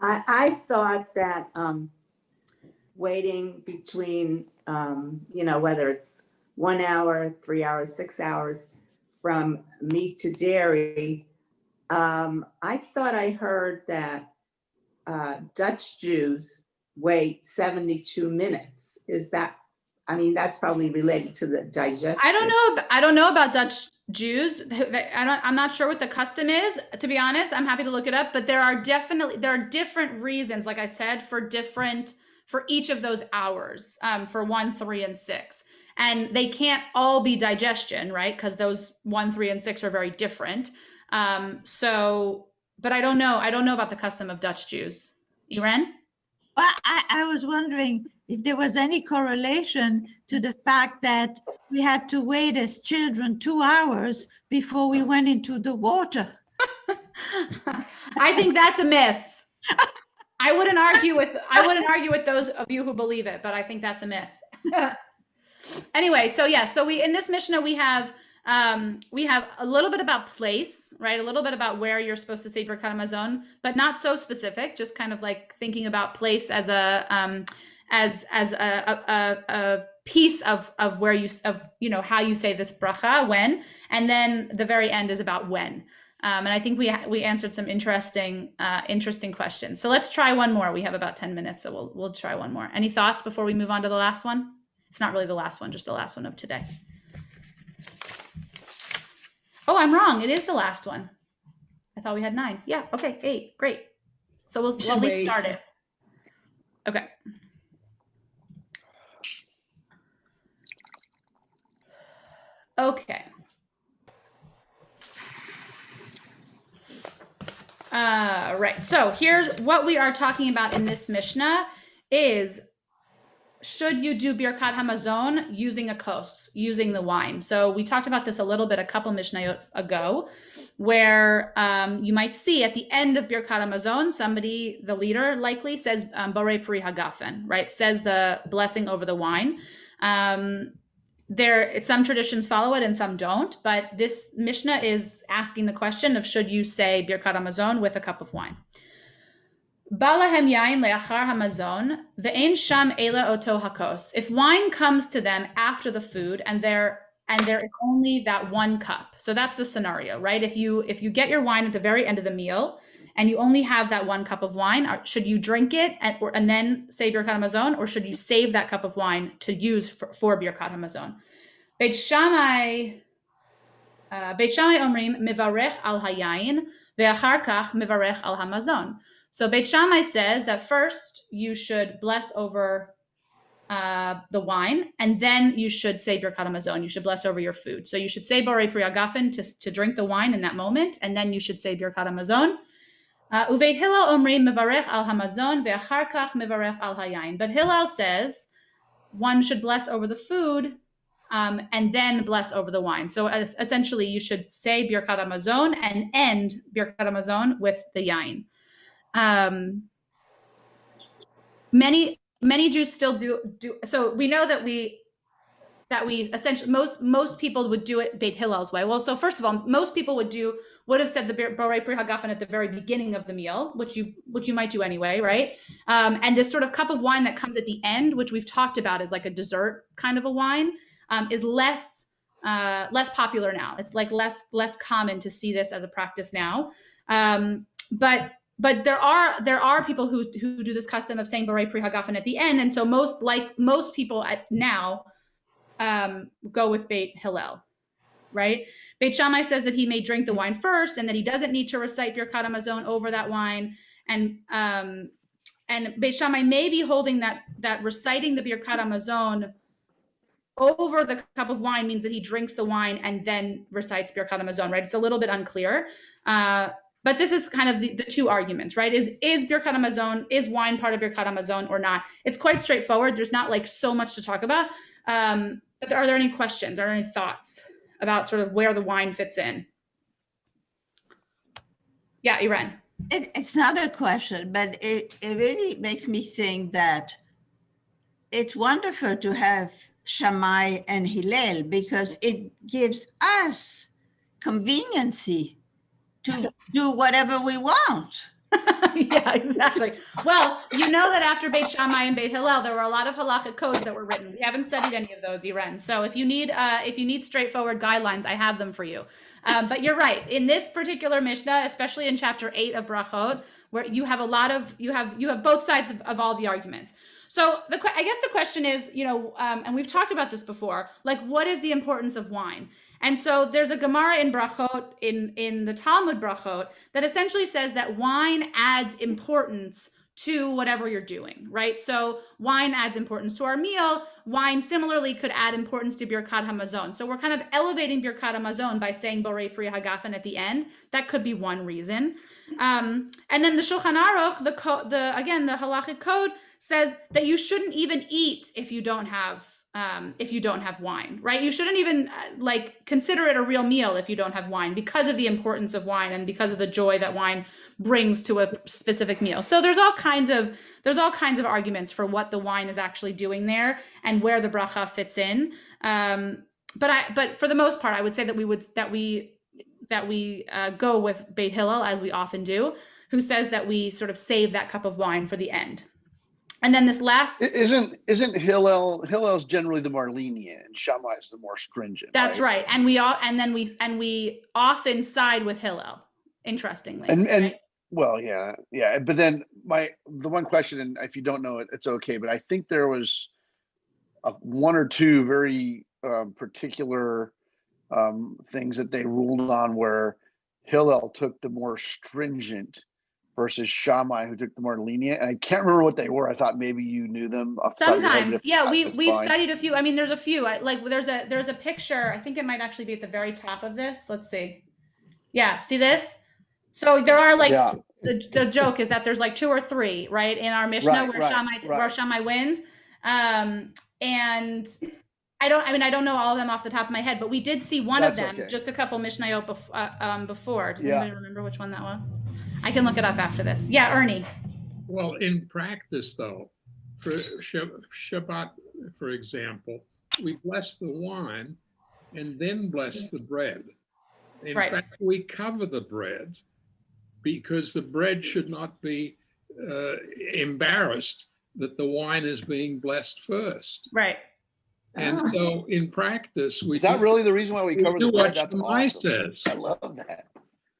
I thought that waiting between, whether it's 1 hour, 3 hours, 6 hours from meat to dairy, I thought I heard that Dutch Jews wait 72 minutes. Is that, that's probably related to the digestion. I don't know about Dutch Jews. I'm not sure what the custom is, to be honest. I'm happy to look it up, but there are different reasons, like I said, for different for each of those hours, for 1, 3, and 6. And they can't all be digestion, right? Because those 1, 3, and 6 are very different. But I don't know. I don't know about the custom of Dutch Jews. Irene? Well, I was wondering if there was any correlation to the fact that we had to wait as children 2 hours before we went into the water. I think that's a myth. I wouldn't argue with those of you who believe it, but I think that's a myth. Anyway, so we in this Mishnah we have a little bit about place, right? A little bit about where you're supposed to say Birkat Hamazon, but not so specific. Just kind of like thinking about place as a piece of where how you say this bracha, when, and then the very end is about when. And I think we answered some interesting questions. So let's try one more. We have about 10 minutes, so we'll try one more. Any thoughts before we move on to the last one? It's not really the last one, just the last one of today. Oh, I'm wrong. It is the last one. I thought we had 9. Yeah. Okay. 8. Great. So we'll at least start it. Okay. Okay. Right. So here's what we are talking about in this Mishnah is, should you do Birkat Hamazon using a kos, using the wine? So we talked about this a little bit a couple Mishnayot ago, where you might see at the end of Birkat Hamazon, somebody, the leader likely, says Borei Pri Hagafen, right? Says the blessing over the wine. Some traditions follow it and some don't, but this Mishnah is asking the question of, should you say Birkat Hamazon with a cup of wine? Balahem yain leachar hamazon ve'en sham ela oto hakos. If wine comes to them after the food and there is only that one cup, so that's the scenario, right? If you get your wine at the very end of the meal and you only have that one cup of wine, should you drink it and then say Birkat Hamazon, or should you save that cup of wine to use for Birkat Hamazon? Beit Shammai omrim mivarech al hayayin ve'achar kach mivarech al hamazon. So Beit Shammai says that first you should bless over the wine, and then you should say Birkat Hamazon. You should bless over your food. So you should say Borei Pri Hagafen to drink the wine in that moment, and then you should say Birkat Hamazon. Uveit Hillel omrim mevarech al hamazon ve'achar kach mevarech al hayayin. But Hillel says one should bless over the food and then bless over the wine. So essentially, you should say Birkat Hamazon and end Birkat Hamazon with the yain. Many Jews still do. So we know that we essentially most people would do it Beit Hillel's way. Well, so first of all, most people would have said the Borei Pri Hagafen at the very beginning of the meal, which you might do anyway, right? And this sort of cup of wine that comes at the end, which we've talked about as like a dessert kind of a wine, is less popular now. It's like less common to see this as a practice now. But there are people who do this custom of saying Borei Pri Hagafen at the end, and so most people now go with Beit Hillel, right? Beit Shammai says that he may drink the wine first, and that he doesn't need to recite Birkat Hamazon over that wine, and Beit Shammai may be holding that reciting the Birkat Hamazon over the cup of wine means that he drinks the wine and then recites Birkat Hamazon, right? It's a little bit unclear. But this is kind of the two arguments, right? Is Birkat Hamazon, is wine part of Birkat Hamazon or not? It's quite straightforward. There's not like so much to talk about. But are there any questions? Are there any thoughts about sort of where the wine fits in? Yeah, Irene. It's not a question, but it really makes me think that it's wonderful to have Shammai and Hillel, because it gives us conveniency to do whatever we want. Yeah, exactly. Well, you know that after Beit Shammai and Beit Hillel, there were a lot of halachic codes that were written. We haven't studied any of those, Irene. So if you need straightforward guidelines, I have them for you. But you're right. In this particular Mishnah, especially in chapter 8 of Brachot, where you have you have both sides of all the arguments. So I guess the question is, and we've talked about this before, like, what is the importance of wine? And so there's a Gemara in Brachot, in the Talmud Brachot, that essentially says that wine adds importance to whatever you're doing, right? So wine adds importance to our meal. Wine similarly could add importance to Birkat Hamazon. So we're kind of elevating Birkat Hamazon by saying Borei Pri Hagafen at the end. That could be one reason. And then the Shulchan Aruch, the halachic code says that you shouldn't even eat if you don't have wine, right? You shouldn't even consider it a real meal if you don't have wine, because of the importance of wine and because of the joy that wine brings to a specific meal. So there's all kinds of arguments for what the wine is actually doing there and where the bracha fits in. But for the most part, I would say that we go with Beit Hillel, as we often do, who says that we sort of save that cup of wine for the end. And then this last isn't Hillel's generally the more lenient and Shammai is the more stringent. That's right. And we often side with Hillel, interestingly. And well, yeah. But then the one question, and if you don't know it, it's okay. But I think there was one or two very particular things that they ruled on where Hillel took the more stringent versus Shammai, who took the more lenient. And I can't remember what they were. I thought maybe you knew them. Sometimes, yeah, we've studied a few. I mean, there's a few. There's a picture. I think it might actually be at the very top of this. Let's see. Yeah, see this? So there are the joke is that there's like two or three, right, in our Mishnah where Shammai wins. And I don't know all of them off the top of my head, but we did see one of them just a couple Mishnayot before. Does anybody remember which one that was? I can look it up after this. Yeah, Ernie. Well, in practice, though, for Shabbat, for example, we bless the wine and then bless the bread. In fact, we cover the bread because the bread should not be embarrassed that the wine is being blessed first. Right. And so in practice, is that really the reason why we cover the bread? That's awesome. I love that.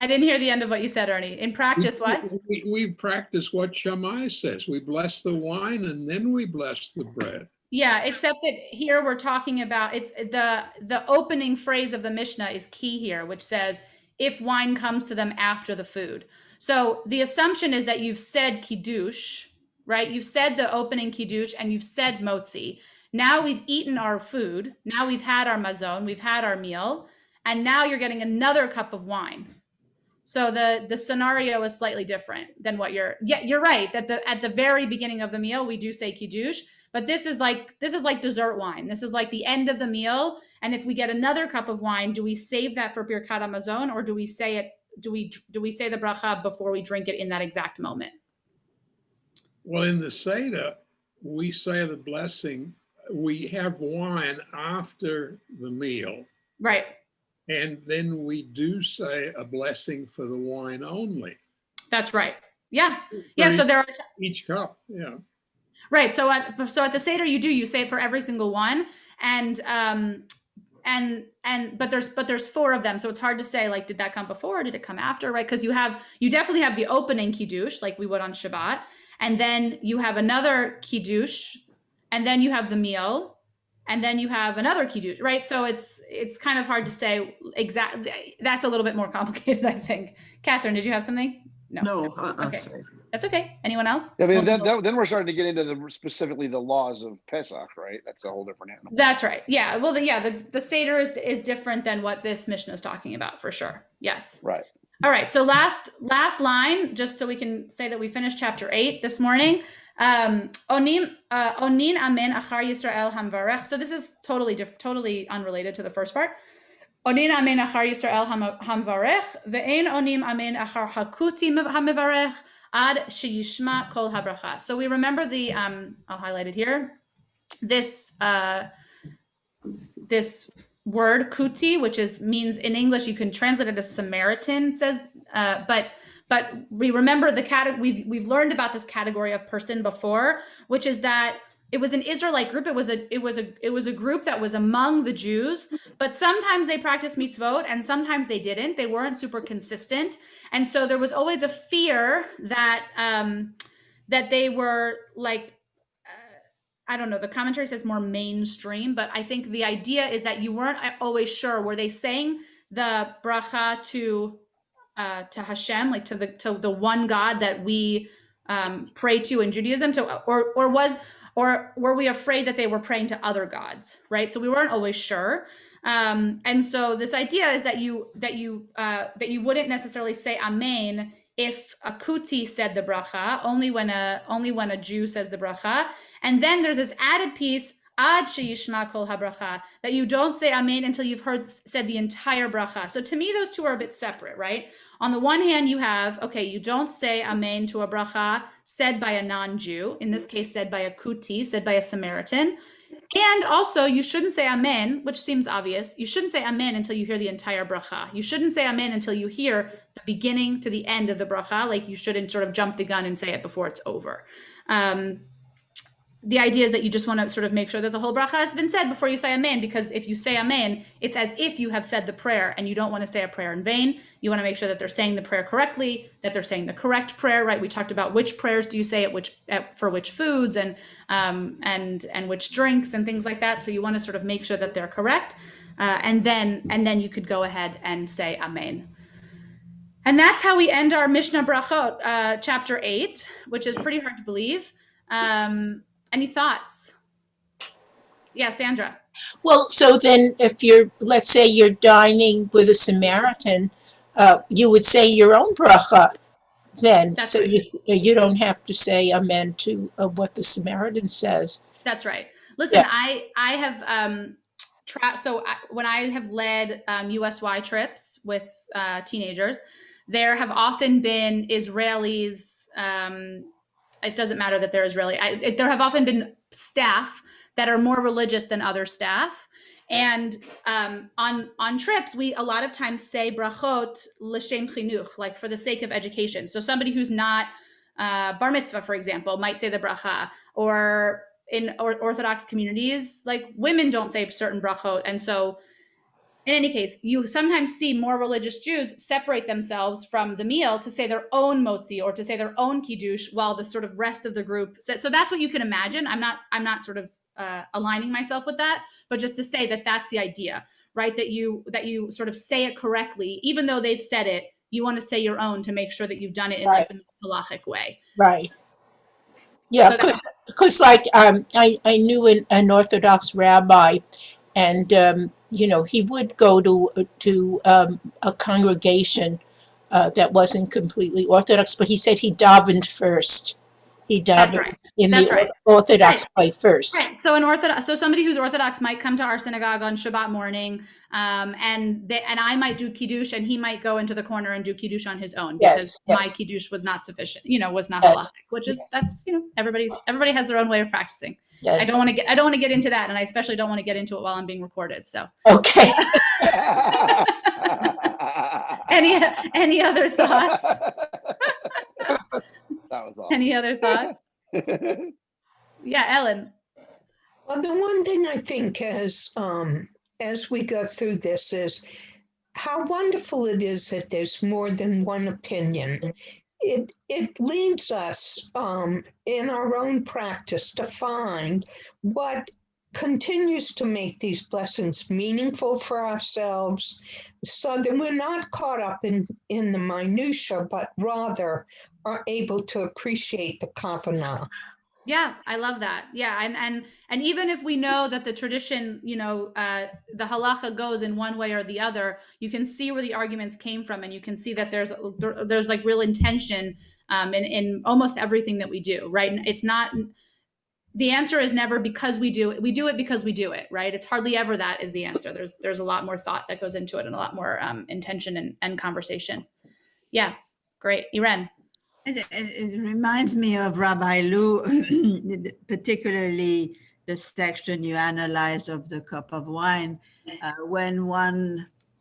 I didn't hear the end of what you said, Ernie. In practice, what? We practice what Shammai says. We bless the wine and then we bless the bread. Yeah, except that here we're talking about, it's the opening phrase of the Mishnah is key here, which says, if wine comes to them after the food. So the assumption is that you've said kiddush, right? You've said the opening kiddush and you've said motzi. Now we've eaten our food. Now we've had our mazon, we've had our meal, and now you're getting another cup of wine. So the scenario is slightly different than what you're right, that at the very beginning of the meal, we do say kiddush, but this is like dessert wine. This is like the end of the meal. And if we get another cup of wine, do we save that for Birkat Hamazon, or do we say the bracha before we drink it in that exact moment? Well, in the Seder, we say the blessing, we have wine after the meal. Right. And then we do say a blessing for the wine only. That's right. Yeah. Yeah. So there are each cup. Yeah. Right. So at the Seder, you say it for every single one. But there's four of them. So it's hard to say, like, did that come before or did it come after? Right. Because you definitely have the opening kiddush, like we would on Shabbat. And then you have another kiddush, and then you have the meal. And then you have another kiddush, right? So it's kind of hard to say exactly. That's a little bit more complicated, I think. Catherine, did you have something? No. Okay. That's okay. Anyone else? I mean, then we're starting to get into specifically the laws of Pesach, right? That's a whole different animal. That's right. Yeah. Well, the Seder is different than what this Mishnah is talking about, for sure. Yes. Right. All right. So last line, just so we can say that we finished chapter 8 this morning. Onin amen achar Yisrael hamvarech. So this is totally unrelated to the first part. Onin amen achar Yisrael hamvarech, ve'ein onim amen achar hakuti hamivarech ad sheyishma kol habracha. So we remember I'll highlight it here. This word kuti, which means in English, you can translate it as Samaritan, it says, but we remember we've learned about this category of person before, which is that it was an Israelite group. It was a group that was among the Jews, but sometimes they practiced mitzvot and sometimes they didn't. They weren't super consistent, and so there was always a fear that they were like, I don't know. The commentary says more mainstream, but I think the idea is that you weren't always sure. Were they saying the bracha to Hashem, like to the one God that we pray to in Judaism? Or were we afraid that they were praying to other gods, right? So we weren't always sure. And so this idea is that you wouldn't necessarily say Amen if a Kuti said the bracha, only when a Jew says the bracha. And then there's this added piece, Ad sheyishma kol habracha, that you don't say Amen until you've said the entire bracha. So to me, those two are a bit separate, right? On the one hand, you have, okay, you don't say Amen to a bracha said by a non-Jew, in this case, said by a Kuti, said by a Samaritan. And also, you shouldn't say Amen, which seems obvious. You shouldn't say Amen until you hear the entire bracha. You shouldn't say Amen until you hear the beginning to the end of the bracha. Like, you shouldn't sort of jump the gun and say it before it's over. The idea is that you just want to sort of make sure that the whole bracha has been said before you say Amen, because if you say Amen, it's as if you have said the prayer, and you don't want to say a prayer in vain. You want to make sure that they're saying the prayer correctly, that they're saying the correct prayer, right? We talked about which prayers do you say for which foods and which drinks and things like that. So you want to sort of make sure that they're correct, and then you could go ahead and say Amen. And that's how we end our Mishnah Brachot, chapter 8, which is pretty hard to believe. Any thoughts? Yeah, Sandra. Well, so then if let's say you're dining with a Samaritan, you would say your own bracha then. That's so right. you don't have to say amen to what the Samaritan says. That's right. Listen, Yeah. I have when I have led USY trips with teenagers, there have often been Israelis. It doesn't matter that they're Israeli. There have often been staff that are more religious than other staff. And on trips, we a lot of times say brachot l'shem chinuch, like for the sake of education. So somebody who's not bar mitzvah, for example, might say the bracha. Or in Orthodox communities, like women don't say certain brachot. And so in any case, you sometimes see more religious Jews separate themselves from the meal to say their own motzi or to say their own kiddush, while the sort of rest of the group. So that's what you can imagine. I'm not sort of aligning myself with that, but just to say that that's the idea, right? That you sort of say it correctly, even though they've said it. You want to say your own to make sure that you've done it in like the halachic way. Right. Yeah, because like I knew an Orthodox rabbi, and he would go to a congregation that wasn't completely Orthodox, but he said he davened first. He davened in the Orthodox way first. Right. So somebody who's Orthodox might come to our synagogue on Shabbat morning, and I might do kiddush, and he might go into the corner and do kiddush on his own because my kiddush was not sufficient. Was not halachic, which is that's everybody has their own way of practicing. Yes. I don't want to get into that, and I especially don't want to get into it while I'm being recorded. So okay. Any other thoughts? That was awesome. Any other thoughts? Yeah, Ellen. Well, the one thing I think as we go through this is how wonderful it is that there's more than one opinion. It leads us in our own practice to find what continues to make these blessings meaningful for ourselves, so that we're not caught up in the minutia, but rather are able to appreciate the kavanah. Yeah, I love that. Yeah, and even if we know that the tradition, the halacha goes in one way or the other, you can see where the arguments came from, and you can see that there's like real intention in almost everything that we do, right? And it's not. The answer is never because we do it. We do it because we do it, right? It's hardly ever that is the answer. There's a lot more thought that goes into it, and a lot more intention and conversation. Yeah, great, Irene. It reminds me of Rabbi Lou, particularly the section you analyzed of the cup of wine, when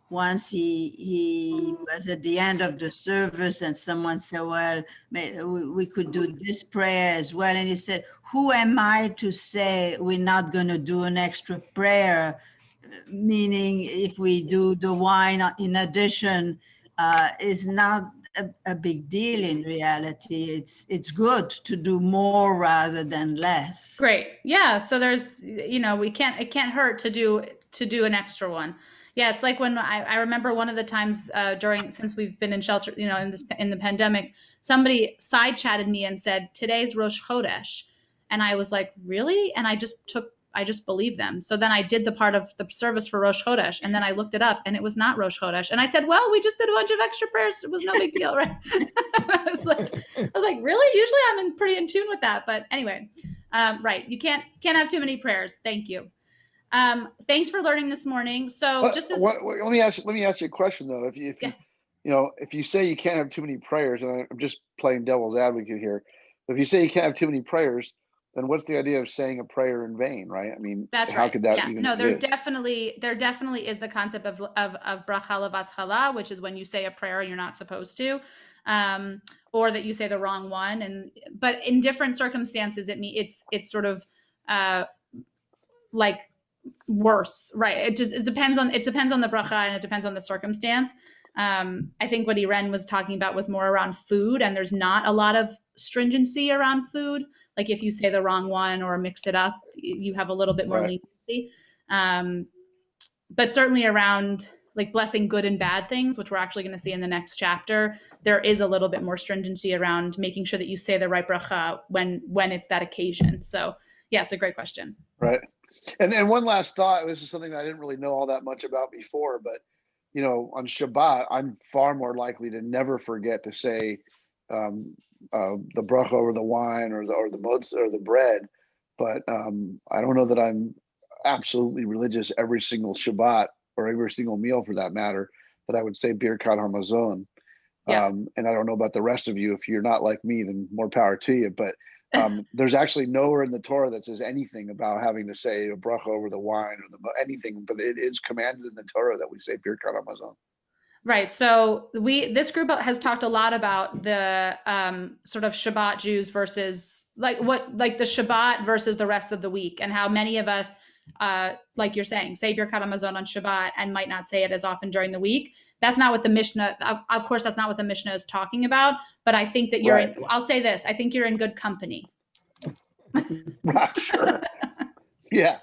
once he was at the end of the service and someone said, well, we could do this prayer as well. And he said, who am I to say we're not going to do an extra prayer? Meaning if we do the wine in addition, is not a big deal in reality. It's good to do more rather than less. Great. Yeah. So there's, it can't hurt to do an extra one. Yeah, it's like when I remember one of the times since we've been in shelter, in the pandemic, somebody side chatted me and said, "Today's Rosh Chodesh," and I was like, "Really?" And I just believed them. So then I did the part of the service for Rosh Chodesh, and then I looked it up, and it was not Rosh Chodesh. And I said, "Well, we just did a bunch of extra prayers. It was no big deal, right?" I was like, "Really? Usually I'm pretty in tune with that." But anyway, right? You can't have too many prayers. Thank you. Thanks for learning this morning. So Let me ask you a question though. If you say you can't have too many prayers, and I'm just playing devil's advocate here, but if you say you can't have too many prayers, then what's the idea of saying a prayer in vain, right? I mean, that's how right. could that Yeah. even No, there exist? definitely is the concept of bracha levatchala, which is when you say a prayer you're not supposed to, or that you say the wrong one. But in different circumstances, it's sort of like worse, right? It depends on the bracha, and it depends on the circumstance. I think what Irene was talking about was more around food, and there's not a lot of stringency around food. Like if you say the wrong one or mix it up, you have a little bit more leniency. But certainly around like blessing good and bad things, which we're actually going to see in the next chapter, there is a little bit more stringency around making sure that you say the right bracha when it's that occasion. So yeah, it's a great question. Right. And one last thought, this is something that I didn't really know all that much about before, but on Shabbat, I'm far more likely to never forget to say the bracha over the wine or the motzah or the bread. But I don't know that I'm absolutely religious every single Shabbat or every single meal for that matter, that I would say Birkat HaMazon. Yeah. And I don't know about the rest of you. If you're not like me, then more power to you. But there's actually nowhere in the Torah that says anything about having to say a bracha over the wine or anything, but it is commanded in the Torah that we say Birkat HaMazon. Right. So this group has talked a lot about the sort of Shabbat Jews versus like the Shabbat versus the rest of the week, and how many of us, like you're saying, say Birkat HaMazon on Shabbat and might not say it as often during the week. That's not what the Mishnah, of course, that's not what the Mishnah is talking about. But I think that I'll say this, I think you're in good company. Right, sure. Yeah.